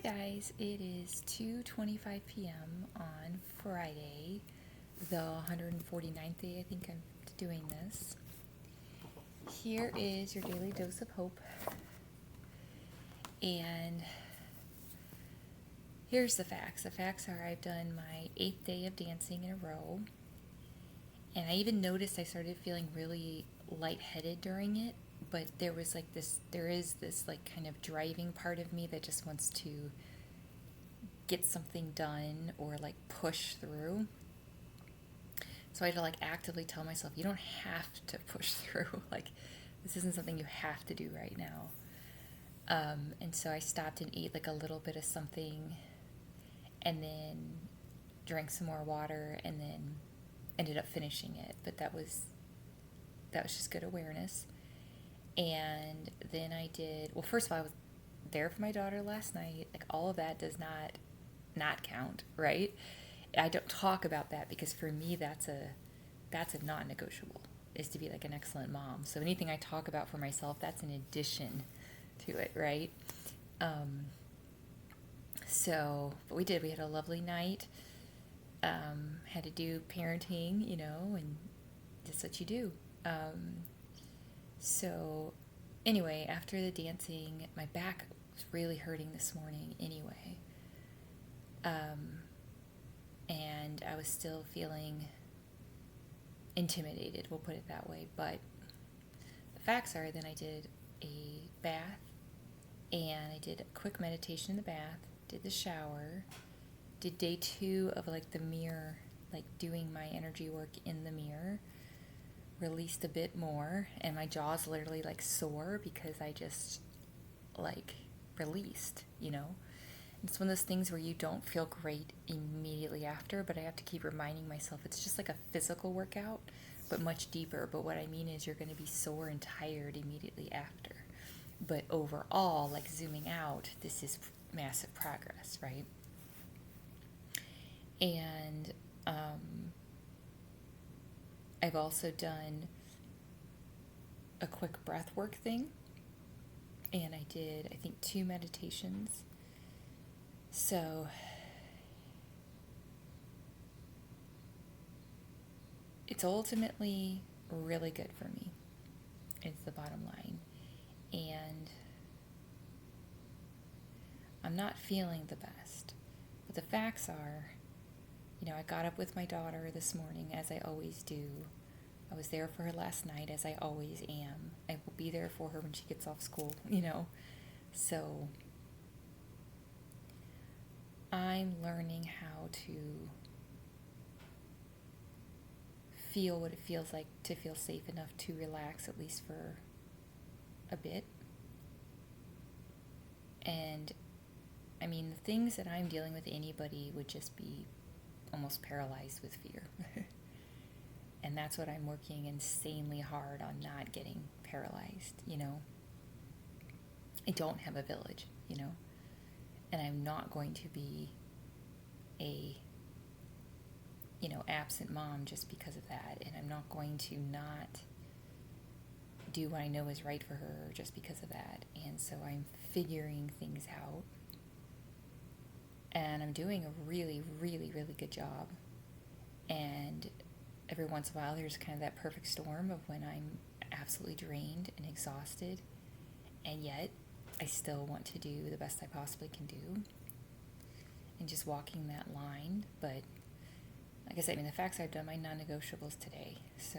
Guys, it is 2:25 p.m. on Friday, the 149th day I think I'm doing this. Here is your daily dose of hope. And here's the facts. The facts are I've done my 8th day of dancing in a row. And I even noticed I started feeling really lightheaded during it, but there is this like kind of driving part of me that just wants to get something done or like push through. So I had to like actively tell myself, you don't have to push through. Like, this isn't something you have to do right now. And so I stopped and ate like a little bit of something and then drank some more water and then ended up finishing it. But that was just good awareness. And then I did, well, first of all, I was there for my daughter last night. Like, all of that does not count, right? I don't talk about that because for me that's a non-negotiable, is to be like an excellent mom. So anything I talk about for myself, that's in addition to it, right? But we had a lovely night. Had to do parenting, and just what you do. So anyway, after the dancing, my back was really hurting this morning anyway. And I was still feeling intimidated, we'll put it that way. But the facts are, then I did a bath, and I did a quick meditation in the bath, did the shower, did day 2 of like the mirror, like doing my energy work in the mirror, released a bit more, and my jaw's literally like sore because I just like released, It's one of those things where you don't feel great immediately after, but I have to keep reminding myself it's just like a physical workout, but much deeper. But what I mean is you're going to be sore and tired immediately after. But overall, like zooming out, this is massive progress, right? And I've also done a quick breath work thing, and I did, I think, 2 meditations. So it's ultimately really good for me. It's the bottom line. And I'm not feeling the best. But the facts are, I got up with my daughter this morning, as I always do. I was there for her last night, as I always am. I will be there for her when she gets off school, So I'm learning how to feel what it feels like to feel safe enough to relax, at least for a bit. And I mean, the things that I'm dealing with, anybody would just be almost paralyzed with fear. And that's what I'm working insanely hard on, not getting paralyzed, I don't have a village, and I'm not going to be a absent mom just because of that, and I'm not going to not do what I know is right for her just because of that. And so I'm figuring things out, and I'm doing a really, really, really good job. And every once in a while there's kind of that perfect storm of when I'm absolutely drained and exhausted, and yet I still want to do the best I possibly can do, and just walking that line. But like I said, the facts, I've done my non-negotiables today, so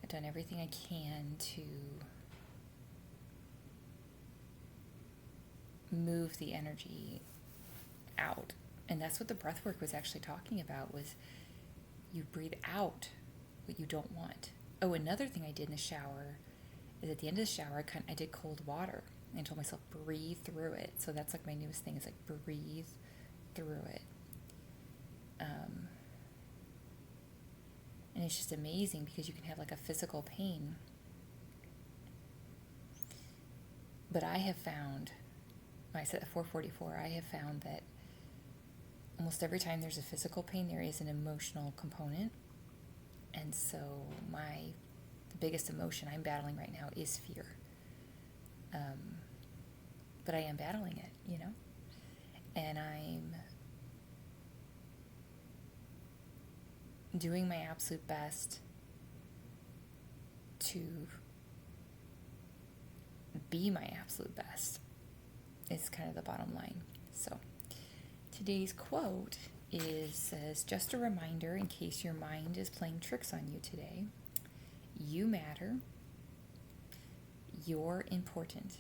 I've done everything I can to move the energy out. And that's what the breath work was actually talking about, was you breathe out what you don't want. Oh, another thing I did in the shower is at the end of the shower, I did cold water and told myself, breathe through it. So that's like my newest thing, is like breathe through it. And it's just amazing because you can have like a physical pain. But I have found, when I said at 444, I have found that almost every time there's a physical pain, there is an emotional component. And so the biggest emotion I'm battling right now is fear. but I am battling it, and I'm doing my absolute best to be my absolute best. Is kind of the bottom line. So today's quote says, just a reminder in case your mind is playing tricks on you today. You matter. You're important.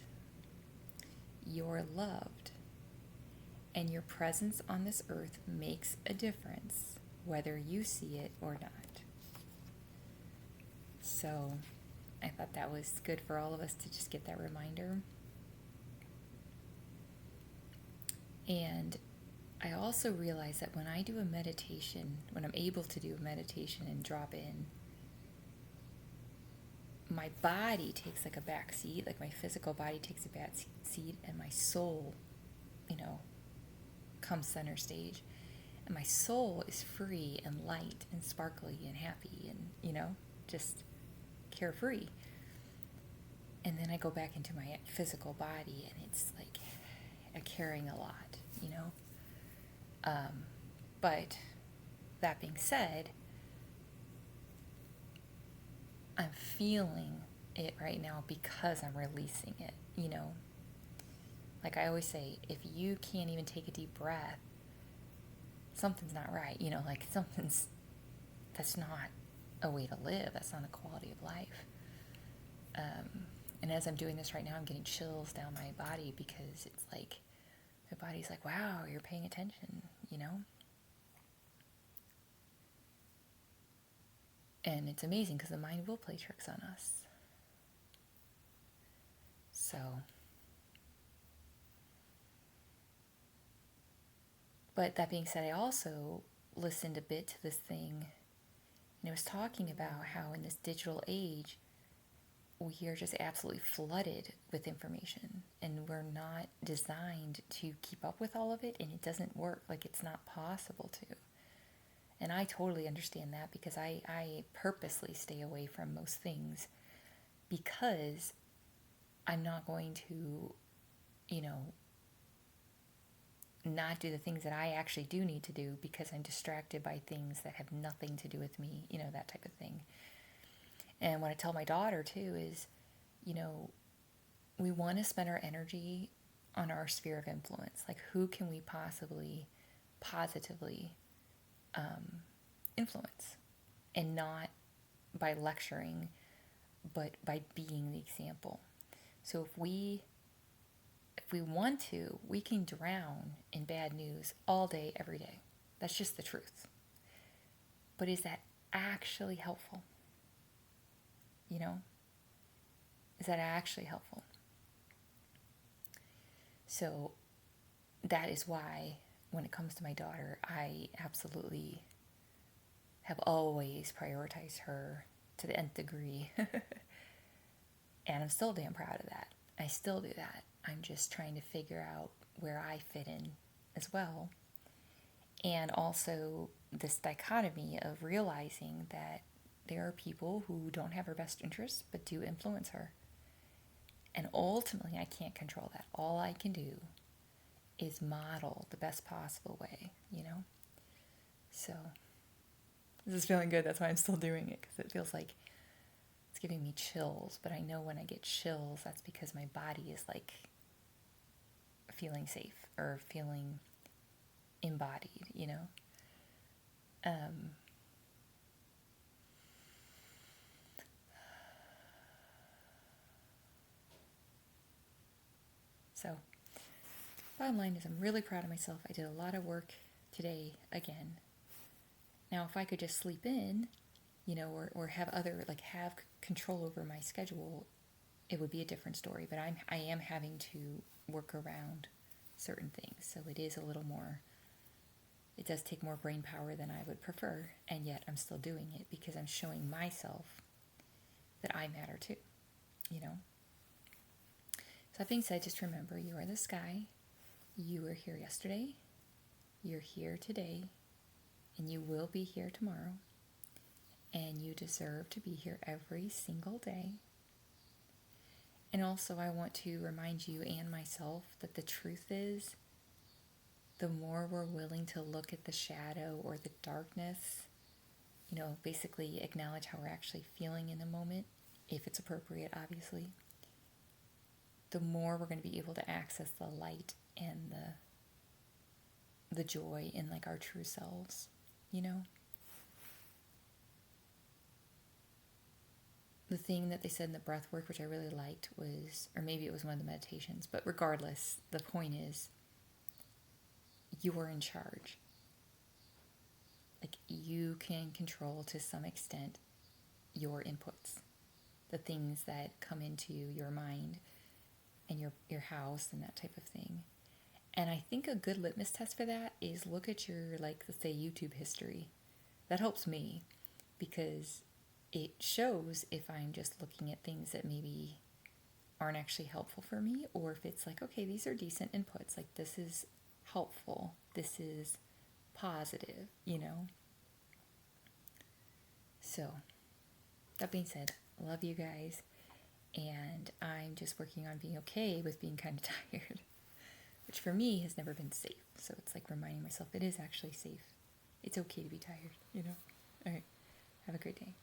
You're loved. And your presence on this earth makes a difference, whether you see it or not. So I thought that was good for all of us to just get that reminder. And I also realize that when I do a meditation, when I'm able to do a meditation and drop in, my body takes like a back seat, like my physical body takes a back seat, and my soul, comes center stage. And my soul is free and light and sparkly and happy and, just carefree. And then I go back into my physical body and it's like carrying a lot, But that being said, I'm feeling it right now because I'm releasing it, Like I always say, if you can't even take a deep breath, something's not right, like that's not a way to live. That's not a quality of life. And as I'm doing this right now, I'm getting chills down my body because it's like, my body's like, wow, you're paying attention, And it's amazing because the mind will play tricks on us. So, but that being said, I also listened a bit to this thing, and it was talking about how in this digital age, we are just absolutely flooded with information, and we're not designed to keep up with all of it, and it doesn't work. Like, it's not possible to. And I totally understand that because I purposely stay away from most things because I'm not going to, not do the things that I actually do need to do because I'm distracted by things that have nothing to do with me, that type of thing. And what I tell my daughter too is, we want to spend our energy on our sphere of influence. Like, who can we possibly positively influence? And not by lecturing, but by being the example. So if we want to, we can drown in bad news all day, every day. That's just the truth. But is that actually helpful? Is that actually helpful? So that is why when it comes to my daughter, I absolutely have always prioritized her to the nth degree. And I'm still damn proud of that. I still do that. I'm just trying to figure out where I fit in as well. And also this dichotomy of realizing that there are people who don't have her best interests but do influence her. And ultimately, I can't control that. All I can do is model the best possible way, So this is feeling good. That's why I'm still doing it, because it feels like it's giving me chills. But I know when I get chills, that's because my body is like feeling safe or feeling embodied, So, bottom line is I'm really proud of myself. I did a lot of work today again. Now, if I could just sleep in, or have have control over my schedule, it would be a different story. But I am having to work around certain things. So it is a little more, it does take more brain power than I would prefer. And yet I'm still doing it because I'm showing myself that I matter too, So that being said, just remember, you are the sky. You were here yesterday. You're here today. And you will be here tomorrow. And you deserve to be here every single day. And also, I want to remind you and myself that the truth is, the more we're willing to look at the shadow or the darkness, basically acknowledge how we're actually feeling in the moment, if it's appropriate, obviously, the more we're going to be able to access the light and the joy in like our true selves, The thing that they said in the breath work, which I really liked, was, or maybe it was one of the meditations, but regardless, the point is, you are in charge. Like, you can control to some extent your inputs, the things that come into your mind and your house and that type of thing. And I think a good litmus test for that is look at your, like, let's say YouTube history. That helps me because it shows if I'm just looking at things that maybe aren't actually helpful for me, or if it's like, okay, these are decent inputs, like this is helpful, this is positive, So, that being said, love you guys, and I'm just working on being okay with being kind of tired, which for me has never been safe. So it's like reminding myself it is actually safe. It's okay to be tired, All right. Have a great day.